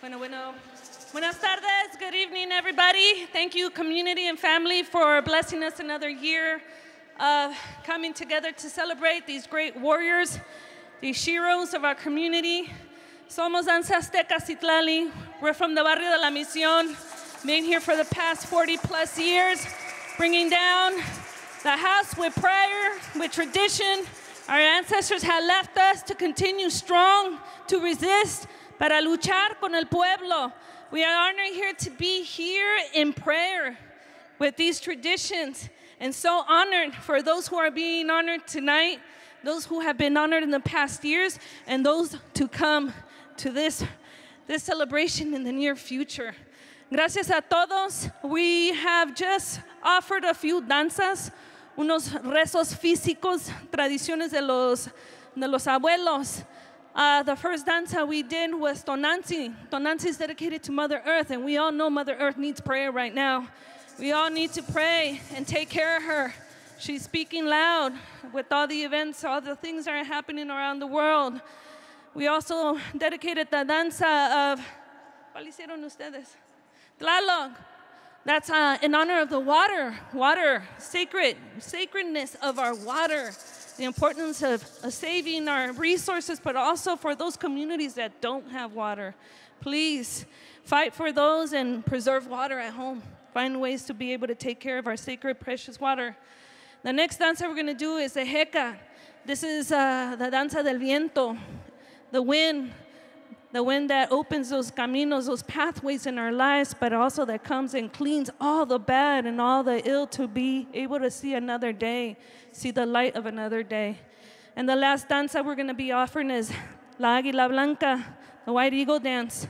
Buenas tardes, good evening, everybody. Thank you, community and family, for blessing us another year of coming together to celebrate these great warriors, these heroes of our community. Somos Danza Azteca Citlali. We're from the Barrio de la Misión, being here for the past 40+ years, bringing down the house with prayer, with tradition. Our ancestors have left us to continue strong, to resist, para luchar con el pueblo. We are honored here to be here in prayer with these traditions, and so honored for those who are being honored tonight, those who have been honored in the past years, and those to come to this celebration in the near future. Gracias a todos. We have just offered a few danzas, unos rezos físicos, tradiciones de los abuelos. The first danza we did was Tonantzin. Tonantzin is dedicated to Mother Earth, and we all know Mother Earth needs prayer right now. We all need to pray and take care of her. She's speaking loud with all the events, all the things that are happening around the world. We also dedicated the danza of, ¿cuál hicieron ustedes? Tlaloc. That's in honor of the water, sacredness of our water. The importance of saving our resources, but also for those communities that don't have water. Please fight for those and preserve water at home. Find ways to be able to take care of our sacred, precious water. The next danza we're going to do is the Jeca. This is the danza del viento, the wind that opens those caminos, those pathways in our lives, but also that comes and cleans all the bad and all the ill to be able to see another day, see the light of another day. And the last danza we're going to be offering is La Águila Blanca, the White Eagle Dance.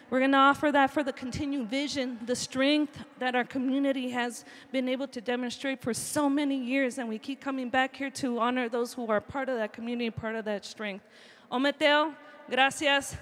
We're going to offer that for the continued vision, the strength that our community has been able to demonstrate for so many years, and we keep coming back here to honor those who are part of that community, part of that strength. Ometeo, gracias.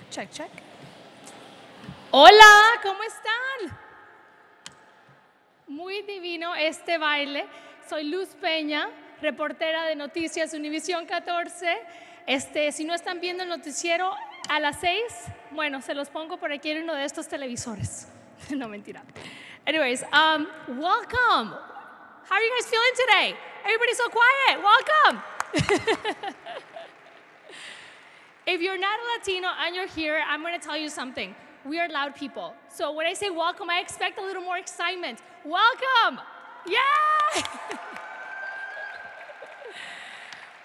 Check, check. Hola, ¿cómo están? Muy divino este baile. Soy Luz Peña, reportera de Noticias UNIVISION 14. Si no están viendo el noticiero a las 6, bueno, se los pongo por aquí en uno de estos televisores. No, mentira. Anyways, welcome. How are you guys feeling today? Everybody's so quiet. Welcome. If you're not a Latino and you're here, I'm going to tell you something. We are loud people. So when I say welcome, I expect a little more excitement. Welcome. Yeah.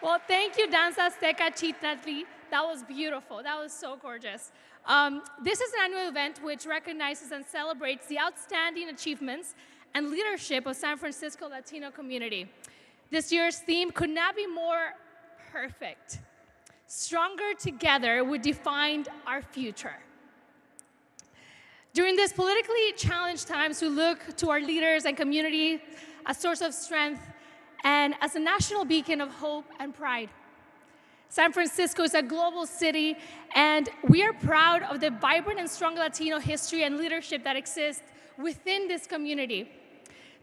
Well, thank you, Danza Azteca Chitlatli. That was beautiful. That was so gorgeous. This is an annual event which recognizes and celebrates the outstanding achievements and leadership of San Francisco Latino community. This year's theme could not be more perfect. Stronger together would define our future. During these politically challenged times, we look to our leaders and community as a source of strength and as a national beacon of hope and pride. San Francisco is a global city, and we are proud of the vibrant and strong Latino history and leadership that exists within this community.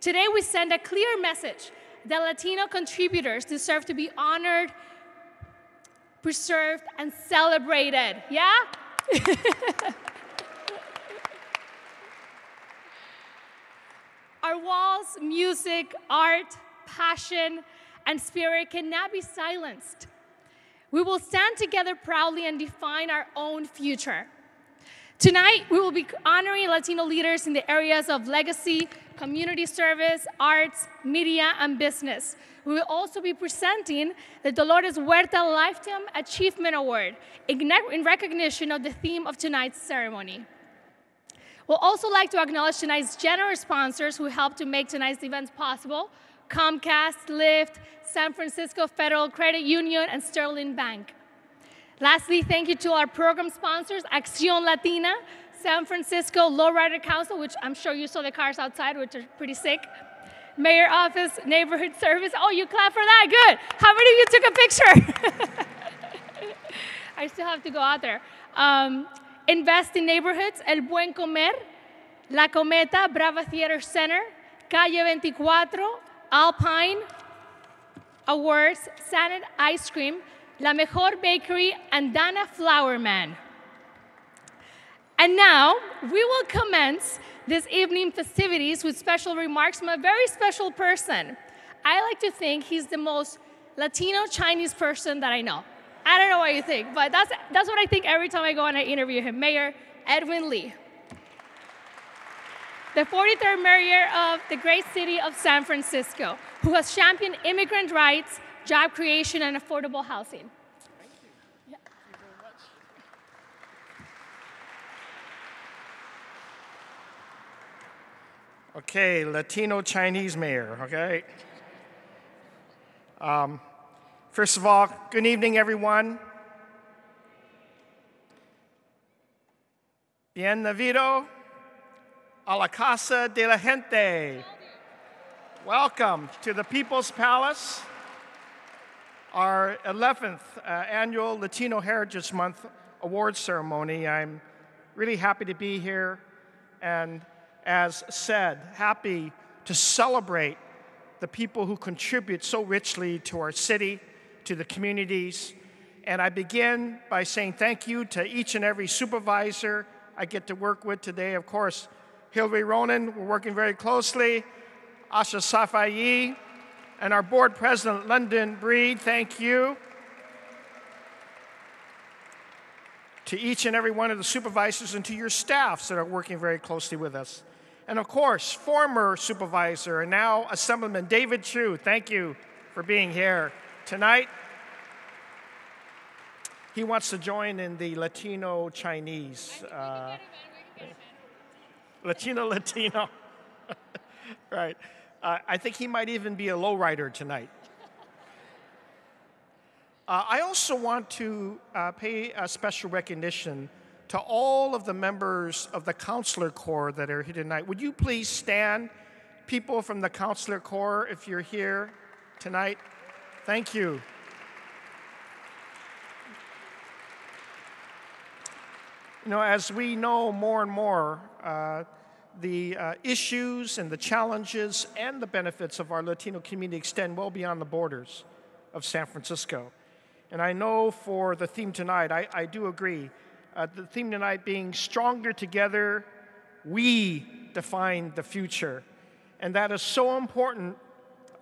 Today, we send a clear message that Latino contributors deserve to be honored, preserved, and celebrated. Yeah? Our walls, music, art, passion, and spirit cannot be silenced. We will stand together proudly and define our own future. Tonight, we will be honoring Latino leaders in the areas of legacy, community service, arts, media, and business. We will also be presenting the Dolores Huerta Lifetime Achievement Award in recognition of the theme of tonight's ceremony. We'll also like to acknowledge tonight's generous sponsors who helped to make tonight's events possible: Comcast, Lyft, San Francisco Federal Credit Union, and Sterling Bank. Lastly, thank you to our program sponsors, Acción Latina, San Francisco Lowrider Council, which I'm sure you saw the cars outside, which are pretty sick. Mayor Office, Neighborhood Service. Oh, you clap for that, good. How many of you took a picture? I still have to go out there. Invest in Neighborhoods, El Buen Comer, La Cometa, Brava Theater Center, Calle 24, Alpine Awards, Sanet Ice Cream, La Mejor Bakery, and Dana Flower Man. And now, we will commence this evening festivities with special remarks from a very special person. I like to think he's the most Latino Chinese person that I know. I don't know what you think, but that's what I think every time I go and I interview him. Mayor Edwin Lee, the 43rd mayor of the great city of San Francisco, who has championed immigrant rights, job creation, and affordable housing. Thank you. Yeah. Thank you very much. Okay, Latino Chinese mayor, okay? First of all, good evening, everyone. Bienvenido a la Casa de la Gente. Welcome to the People's Palace, our 11th annual Latino Heritage Month award ceremony. I'm really happy to be here, and as said, happy to celebrate the people who contribute so richly to our city, to the communities. And I begin by saying thank you to each and every supervisor I get to work with today. Of course, Hillary Ronan, we're working very closely. Asha Safai, and our board president, London Breed, thank you. To each and every one of the supervisors and to your staffs that are working very closely with us. And of course, former supervisor and now Assemblyman David Chu, thank you for being here tonight. He wants to join in the Latino Chinese. Latino. Right. I think he might even be a lowrider tonight. I also want to pay a special recognition to all of the members of the Counselor Corps that are here tonight. Would you please stand, people from the Counselor Corps, if you're here tonight? Thank you. You know, as we know more and more, the issues and the challenges and the benefits of our Latino community extend well beyond the borders of San Francisco. And I know for the theme tonight, I do agree. The theme tonight being Stronger Together, We Define the Future. And that is so important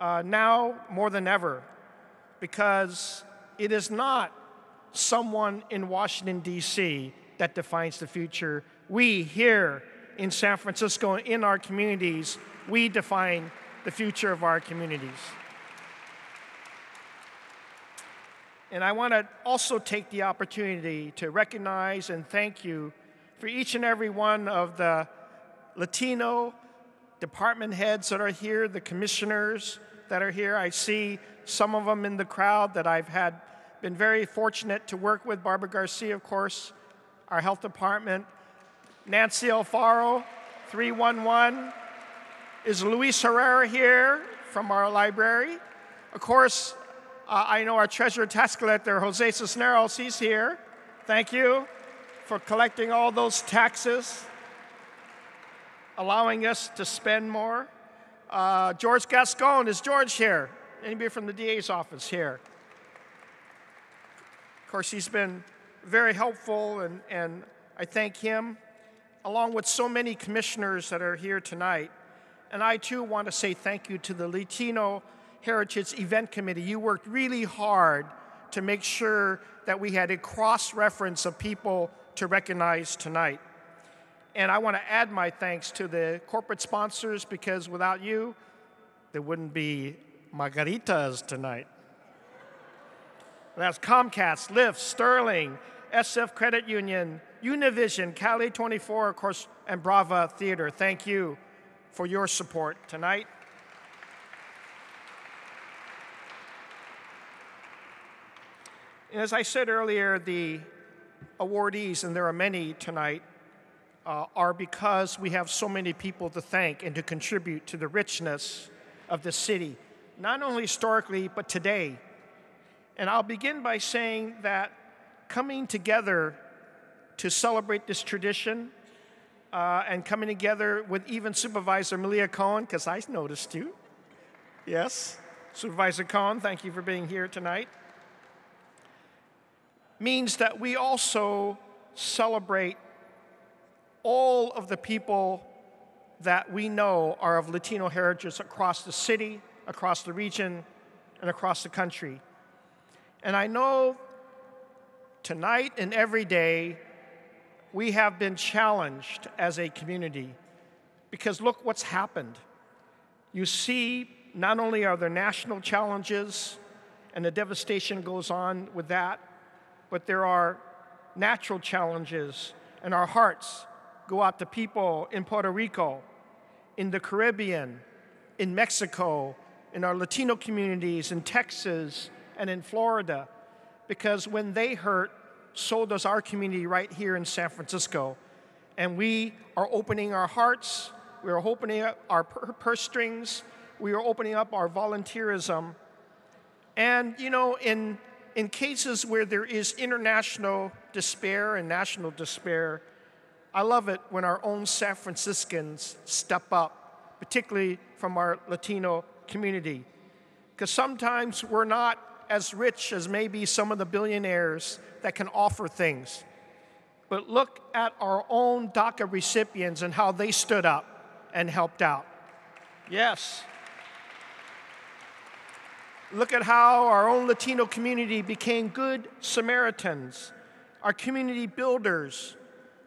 now more than ever, because it is not someone in Washington, D.C. that defines the future. We here in San Francisco, in our communities, we define the future of our communities. And I want to also take the opportunity to recognize and thank you for each and every one of the Latino department heads that are here, the commissioners that are here. I see some of them in the crowd that I've been very fortunate to work with. Barbara Garcia, of course, our health department. Nancy Alfaro, 311. Is Luis Herrera here from our library? Of course, I know our treasurer tax collector, Jose Cisneros, he's here. Thank you for collecting all those taxes, allowing us to spend more. George Gascon, is George here? Anybody from the DA's office here? Of course, he's been very helpful, and I thank him, along with so many commissioners that are here tonight. And I, too, want to say thank you to the Latino Heritage Event Committee. You worked really hard to make sure that we had a cross-reference of people to recognize tonight. And I want to add my thanks to the corporate sponsors, because without you, there wouldn't be margaritas tonight. That's Comcast, Lyft, Sterling, SF Credit Union, UNIVISION, Cali 24, of course, and Brava Theater. Thank you for your support tonight. And as I said earlier, the awardees, and there are many tonight, are because we have so many people to thank and to contribute to the richness of the city, not only historically, but today. And I'll begin by saying that coming together to celebrate this tradition and coming together with even Supervisor Malia Cohen, because I noticed you. Yes, Supervisor Cohen, thank you for being here tonight. Means that we also celebrate all of the people that we know are of Latino heritage across the city, across the region, and across the country. And I know tonight and every day we have been challenged as a community, because look what's happened. You see, not only are there national challenges and the devastation goes on with that, but there are natural challenges, and our hearts go out to people in Puerto Rico, in the Caribbean, in Mexico, in our Latino communities, in Texas, and in Florida, because when they hurt, so does our community right here in San Francisco. And we are opening our hearts, we are opening up our purse strings, we are opening up our volunteerism. And you know, in cases where there is international despair and national despair, I love it when our own San Franciscans step up, particularly from our Latino community. Because sometimes we're not as rich as maybe some of the billionaires that can offer things. But look at our own DACA recipients and how they stood up and helped out. Yes. Look at how our own Latino community became good Samaritans, our community builders,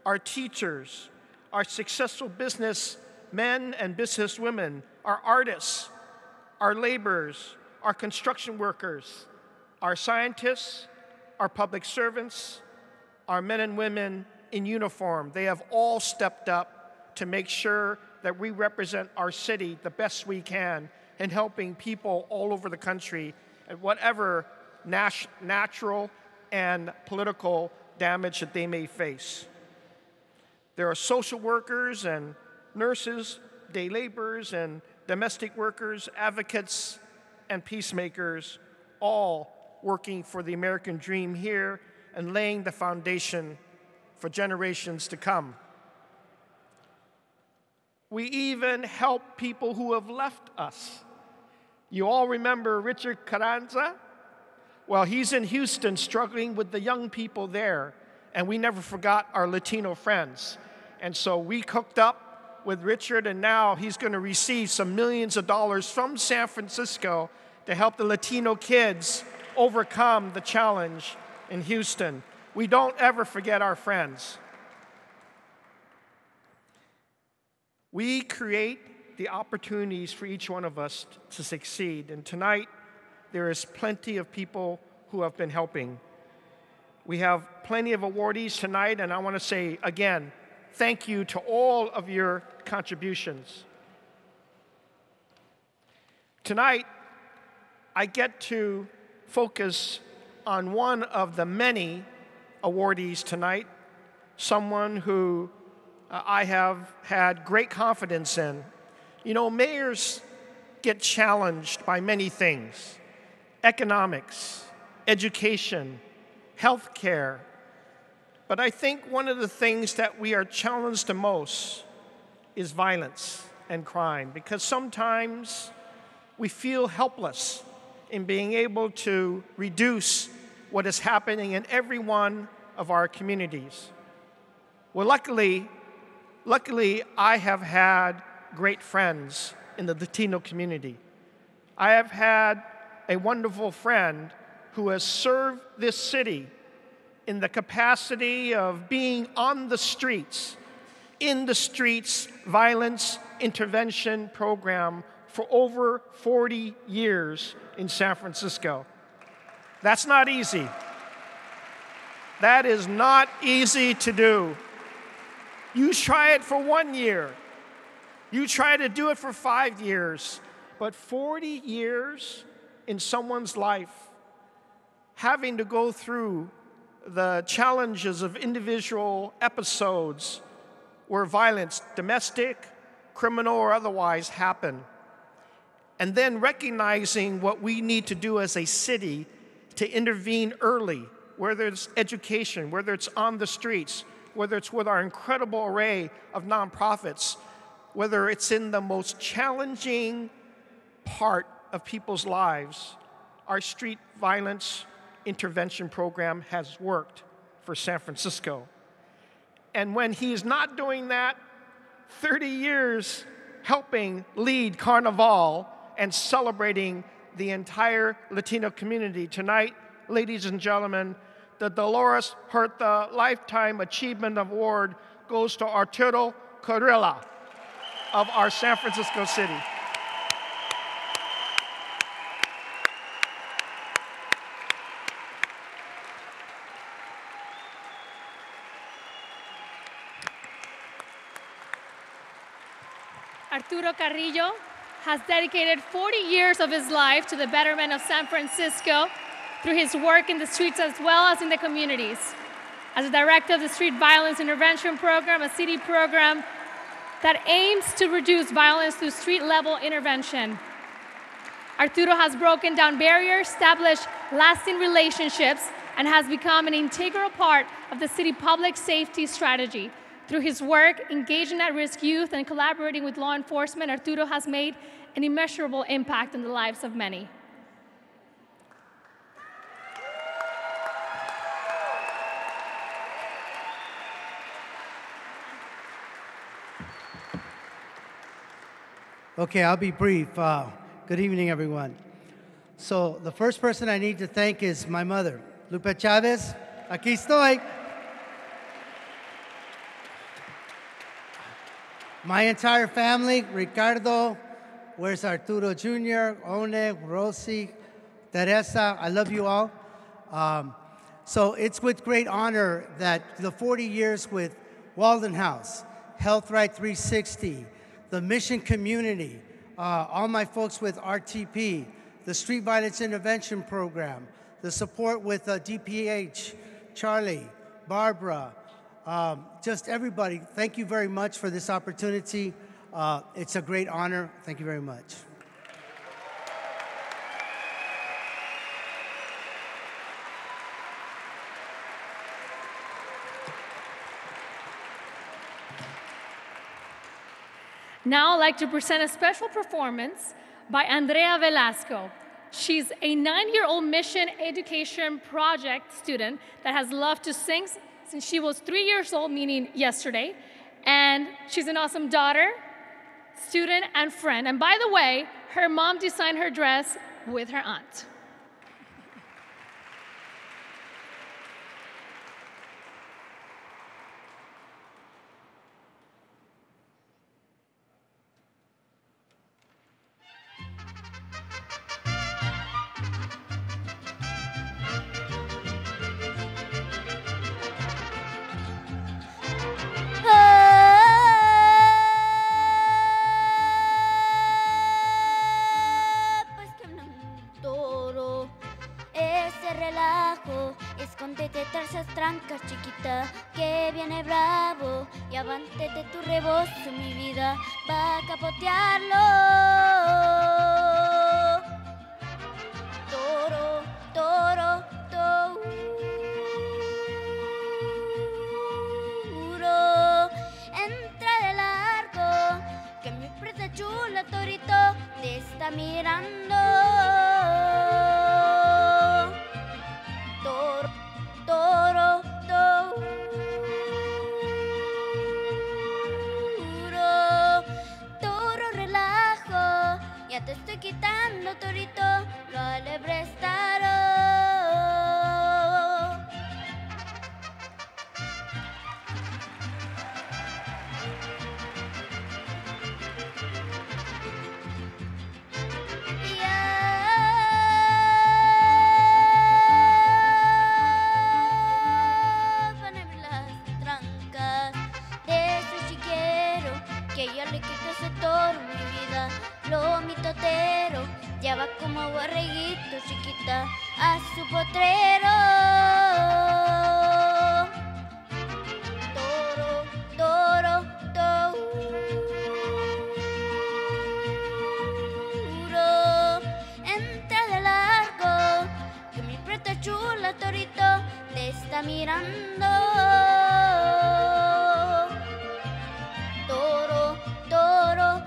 our teachers, our successful businessmen and businesswomen, our artists, our laborers, our construction workers, our scientists, our public servants, our men and women in uniform. They have all stepped up to make sure that we represent our city the best we can in helping people all over the country at whatever natural and political damage that they may face. There are social workers and nurses, day laborers and domestic workers, advocates and peacemakers, all working for the American dream here and laying the foundation for generations to come. We even help people who have left us. You all remember Richard Carranza? Well, he's in Houston struggling with the young people there, and we never forgot our Latino friends. And so we hooked up with Richard, and now he's going to receive some millions of dollars from San Francisco to help the Latino kids overcome the challenge in Houston. We don't ever forget our friends. We create the opportunities for each one of us to succeed. And tonight, there is plenty of people who have been helping. We have plenty of awardees tonight, and I want to say again, thank you to all of your contributions. Tonight, I get to focus on one of the many awardees tonight, someone who I have had great confidence in. You know, mayors get challenged by many things: economics, education, healthcare. But I think one of the things that we are challenged the most is violence and crime, because sometimes we feel helpless in being able to reduce what is happening in every one of our communities. Well, luckily, I have had great friends in the Latino community. I have had a wonderful friend who has served this city in the capacity of being on the streets, in the streets violence intervention program for over 40 years in San Francisco. That's not easy. That is not easy to do. You try it for 1 year. You try to do it for 5 years. But 40 years in someone's life, having to go through the challenges of individual episodes where violence, domestic, criminal, or otherwise, happen, and then recognizing what we need to do as a city to intervene early, whether it's education, whether it's on the streets, whether it's with our incredible array of nonprofits, whether it's in the most challenging part of people's lives, our street violence intervention program has worked for San Francisco. And when he's not doing that, 30 years helping lead Carnival and celebrating the entire Latino community. Tonight, ladies and gentlemen, the Dolores Huerta Lifetime Achievement Award goes to Arturo CARRILLO of our San Francisco City. Arturo Carrillo has dedicated 40 years of his life to the betterment of San Francisco through his work in the streets as well as in the communities. As the director of the Street Violence Intervention Program, a city program that aims to reduce violence through street-level intervention. Arturo has broken down barriers, established lasting relationships, and has become an integral part of the city public safety strategy. Through his work, engaging at-risk youth and collaborating with law enforcement, Arturo has made an immeasurable impact in the lives of many. Okay, I'll be brief. Good evening, everyone. So the first person I need to thank is my mother, Lupe Chavez. Aquí estoy. My entire family, Ricardo, where's Arturo Jr., One, Rosie, Teresa, I love you all. So it's with great honor that the 40 years with Walden House, Health Right 360, the Mission Community, all my folks with RTP, the Street Violence Intervention Program, the support with DPH, Charlie, Barbara, just everybody, thank you very much for this opportunity. It's a great honor. Thank you very much. Now I'd like to present a special performance by Andrea Velasco. She's a 9-year-old mission education project student that has loved to sing since she was 3 years old, meaning yesterday. And she's an awesome daughter, student, and friend. And by the way, her mom designed her dress with her aunt. Escóndete tras esas trancas, chiquita, que viene bravo. Y avante de tu rebozo, mi vida, va a capotearlo. Toro, toro, toro. Entra de largo, que mi presa chula, torito, te está mirando. Toro, toro, relajo, ya te estoy quitando, torito, lo alebrestaro. Lo mitotero, ya va como borreguito, chiquita, a su potrero. Toro, toro, toro. Entra de largo, que mi preta chula, torito, te está mirando. Toro, toro,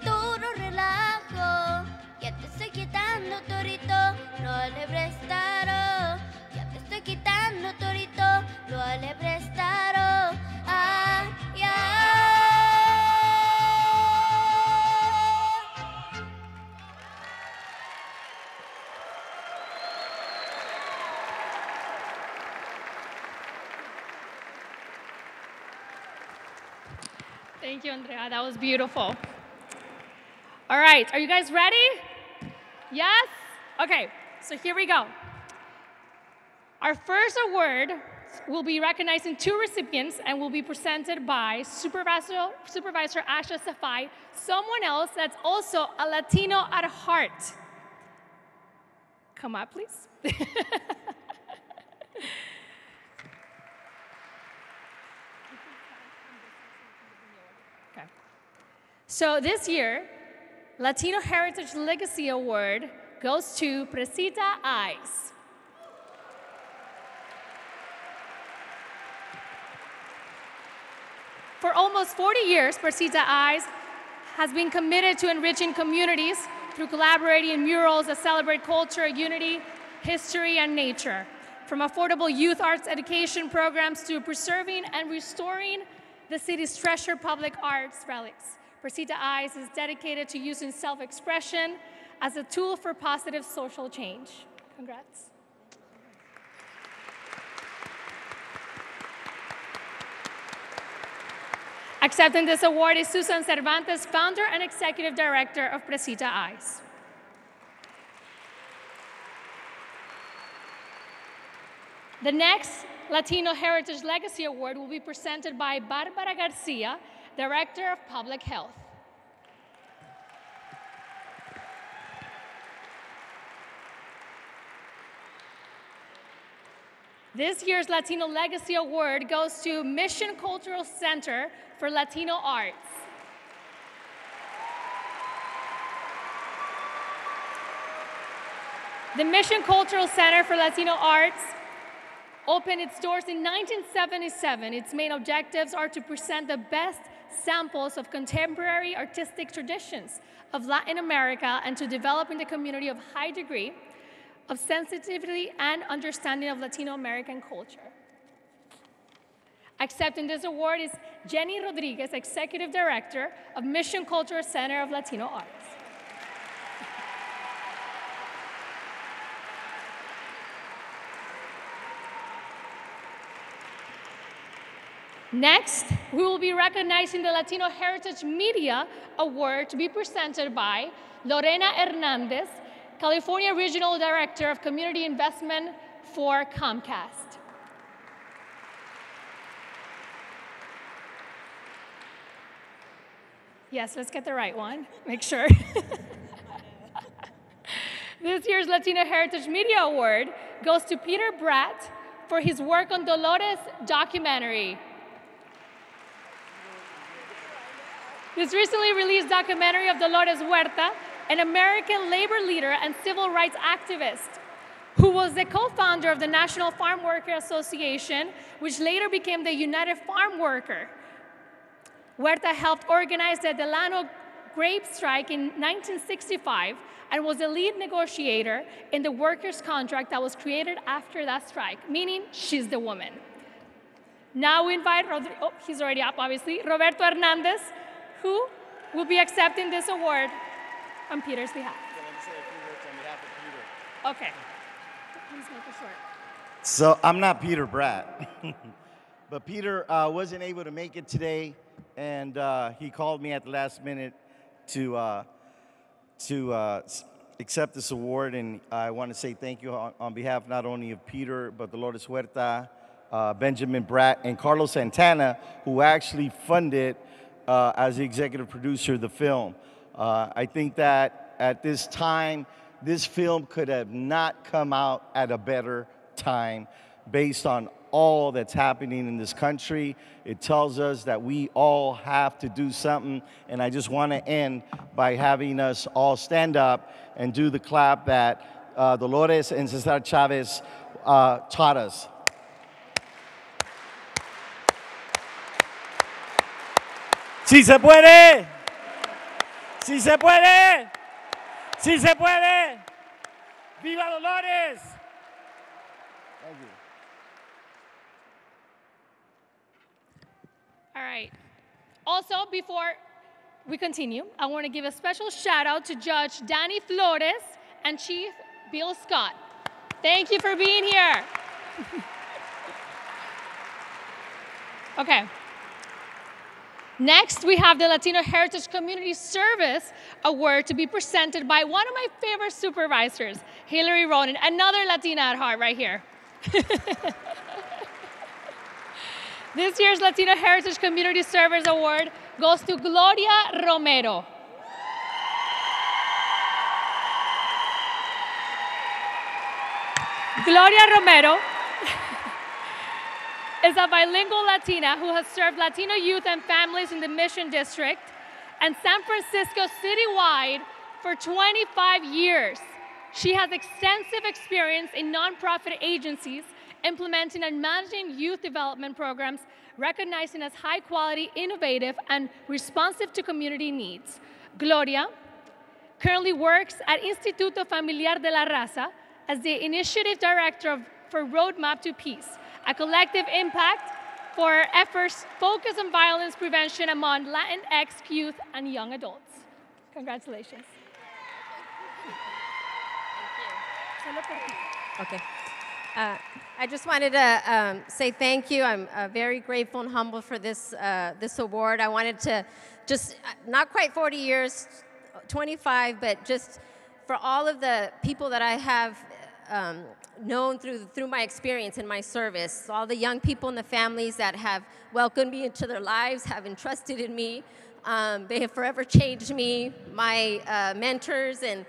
toro, relajo, ya te estoy quitando, torito, lo alebrestaro. Ya te estoy quitando, torito, lo alebrestaro. Ay, ay. Thank you, Andrea. That was beautiful. All right, are you guys ready? Yes? Okay, so here we go. Our first award will be recognizing 2 recipients and will be presented by Supervisor Asha Safai, someone else that's also a Latino at heart. Come up, please. So this year, Latino Heritage Legacy Award goes to Precita Eyes. For almost 40 years, Precita Eyes has been committed to enriching communities through collaborating in murals that celebrate culture, unity, history, and nature. From affordable youth arts education programs to preserving and restoring the city's treasured public arts relics. Precita Eyes is dedicated to using self-expression as a tool for positive social change. Congrats. Accepting this award is Susan Cervantes, founder and executive director of Precita Eyes. The next Latino Heritage Legacy Award will be presented by Barbara Garcia, Director of Public Health. This year's Latino Legacy Award goes to Mission Cultural Center for Latino Arts. The Mission Cultural Center for Latino Arts Opened its doors in 1977. Its main objectives are to present the best samples of contemporary artistic traditions of Latin America and to develop in the community a high degree of sensitivity and understanding of Latino American culture. Accepting this award is Jenny Rodriguez, Executive Director of Mission Cultural Center of Latino Arts. Next, we will be recognizing the Latino Heritage Media Award to be presented by Lorena Hernandez, California Regional Director of Community Investment for Comcast. Yes, let's get the right one, make sure. This year's Latino Heritage Media Award goes to Peter Bratt for his work on Dolores documentary. This recently released documentary of Dolores Huerta, an American labor leader and civil rights activist, who was the co-founder of the National Farm Worker Association, which later became the United Farm Worker. Huerta helped organize the Delano grape strike in 1965 and was the lead negotiator in the workers' contract that was created after that strike, meaning she's the woman. Now we invite, he's already up, obviously, Roberto Hernandez, who will be accepting this award on Peter's behalf. Let me say a few words on behalf of Peter. Okay. Please make it short. So I'm not Peter Bratt, but Peter wasn't able to make it today, and he called me at the last minute to accept this award, and I want to say thank you on behalf not only of Peter, but Dolores Huerta, Benjamin Bratt, and Carlos Santana, who actually funded as the executive producer of the film. I think that at this time, this film could have not come out at a better time based on all that's happening in this country. It tells us that we all have to do something, and I just want to end by having us all stand up and do the clap that Dolores and Cesar Chavez taught us. ¡Sí se puede! ¡Sí se puede! ¡Sí se puede! ¡Viva Dolores! Thank you. All right. Also, before we continue, I want to give a special shout out to Judge Danny Flores and Chief Bill Scott. Thank you for being here. Okay. Next, we have the Latino Heritage Community Service Award to be presented by one of my favorite supervisors, Hillary Ronan, another Latina at heart right here. This year's Latino Heritage Community Service Award goes to Gloria Romero. Gloria Romero is a bilingual Latina who has served Latino youth and families in the Mission District and San Francisco citywide for 25 years. She has extensive experience in nonprofit agencies implementing and managing youth development programs, recognizing as high quality, innovative, and responsive to community needs. Gloria currently works at Instituto Familiar de la Raza as the Initiative Director for Roadmap to Peace, a collective impact for efforts focused on violence prevention among Latinx youth and young adults. Congratulations. Okay. I just wanted to say thank you. I'm very grateful and humble for this, this award. I wanted to just, not quite 40 years, 25, but just for all of the people that I have known through my experience in my service, all the young people and the families that have welcomed me into their lives, have entrusted in me. They have forever changed me, my mentors and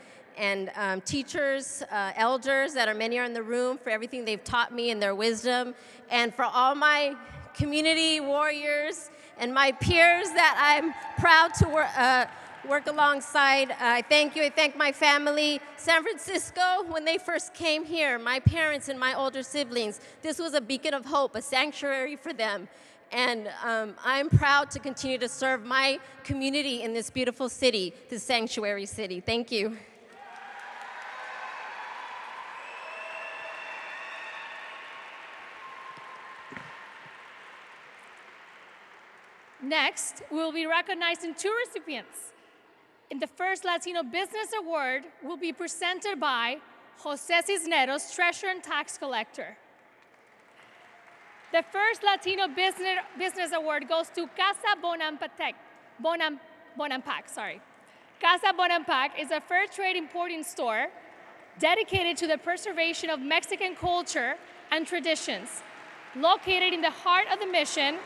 teachers, elders that are many are in the room, for everything they've taught me and their wisdom, and for all my community warriors and my peers that I'm proud to work alongside. I thank you. I thank my family. San Francisco, when they first came here, my parents and my older siblings, this was a beacon of hope, a sanctuary for them. And I'm proud to continue to serve my community in this beautiful city, this sanctuary city. Thank you. Next, we'll be recognizing two recipients. In the first Latino Business Award will be presented by Jose Cisneros, Treasurer and Tax Collector. The first Latino Business Award goes to Casa Bonampak, sorry. Casa Bonampak is a fair trade importing store dedicated to the preservation of Mexican culture and traditions. Located in the heart of the mission,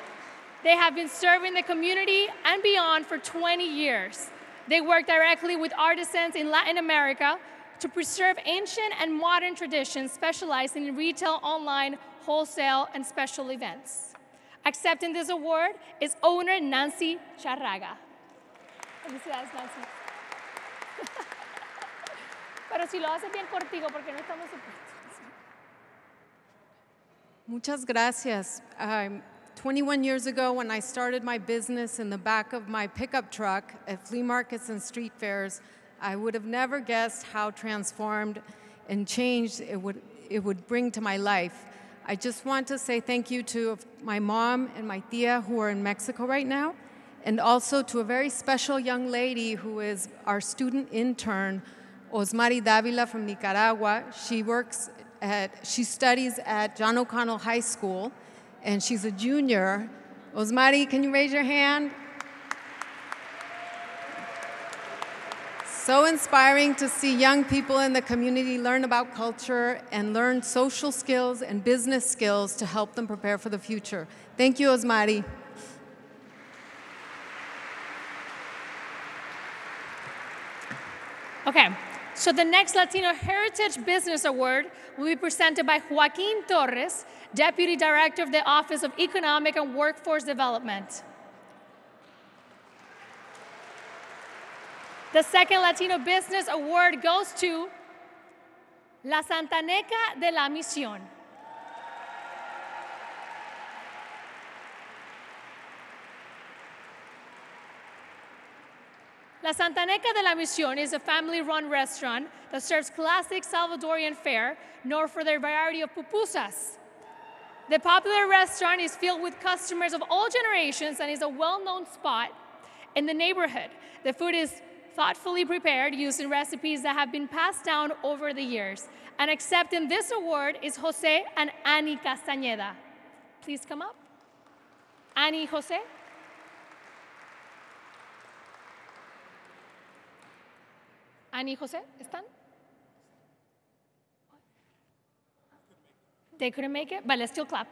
they have been serving the community and beyond for 20 years. They work directly with artisans in Latin America to preserve ancient and modern traditions, specializing in retail, online, wholesale, and special events. Accepting this award is owner Nancy Charraga. Felicidades, Nancy. Pero si lo haces bien cortico, porque no estamos supuestos. Muchas gracias. 21 years ago, when I started my business in the back of my pickup truck at flea markets and street fairs, I would have never guessed how transformed and changed it would bring to my life. I just want to say thank you to my mom and my tia who are in Mexico right now, and also to a very special young lady who is our student intern, Osmari Davila from Nicaragua. She studies at John O'Connell High School, and she's a junior. Osmari, can you raise your hand? So inspiring to see young people in the community learn about culture and learn social skills and business skills to help them prepare for the future. Thank you, Osmari. Okay, so the next Latino Heritage Business Award will be presented by Joaquin Torres, Deputy Director of the Office of Economic and Workforce Development. The second Latino Business Award goes to La Santaneca de la Misión. La Santaneca de la Misión is a family-run restaurant that serves classic Salvadorian fare, known for their variety of pupusas. The popular restaurant is filled with customers of all generations and is a well-known spot in the neighborhood. The food is thoughtfully prepared using recipes that have been passed down over the years. And accepting this award is Jose and Annie Castañeda. Please come up. Annie, Jose. Annie, Jose, ¿están? They couldn't make it, but let's still clap.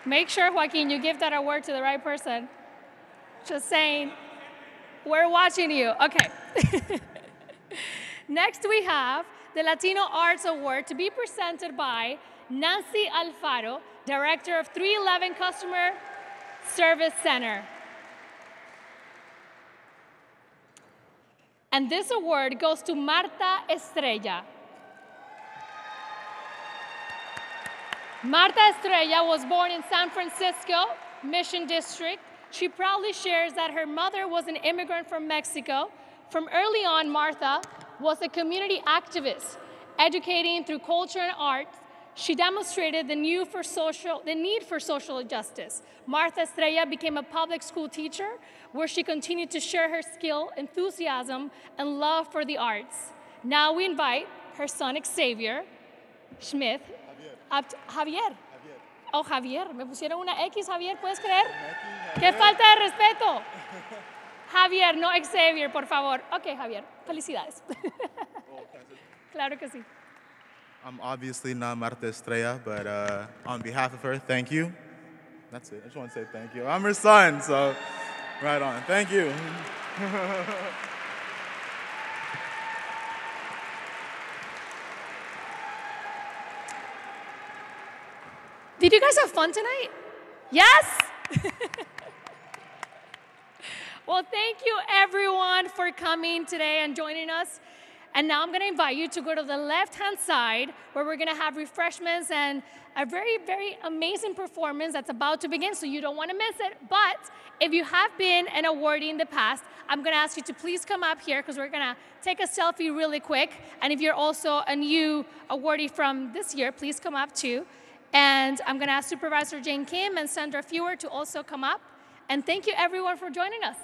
Make sure, Joaquin, you give that award to the right person. Just saying, we're watching you. Okay. Next, we have the Latino Arts Award to be presented by Nancy Alfaro, Director of 311 Customer Service Center. And this award goes to Marta Estrella. Marta Estrella was born in San Francisco, Mission District. She proudly shares that her mother was an immigrant from Mexico. From early on, Marta was a community activist, educating through culture and art. She demonstrated the need for social justice. Marta Estrella became a public school teacher, where she continued to share her skill, enthusiasm, and love for the arts. Now we invite her son, Xavier Smith. Javier. Oh, Javier. Me pusieron una X, Javier, ¿puedes creer? ¡Qué falta de respeto! Javier, no Xavier, por favor. Ok, Javier, felicidades. Claro que sí. I'm obviously not Marta Estrella, but on behalf of her, thank you. That's it. I just want to say thank you. I'm her son, so right on. Thank you. Did you guys have fun tonight? Yes? Well, thank you everyone for coming today and joining us. And now I'm gonna invite you to go to the left-hand side where we're gonna have refreshments and a very, very amazing performance that's about to begin, so you don't wanna miss it. But if you have been an awardee in the past, I'm gonna ask you to please come up here because we're gonna take a selfie really quick. And if you're also a new awardee from this year, please come up too. And I'm gonna ask Supervisor Jane Kim and Sandra Fewer to also come up. And thank you everyone for joining us.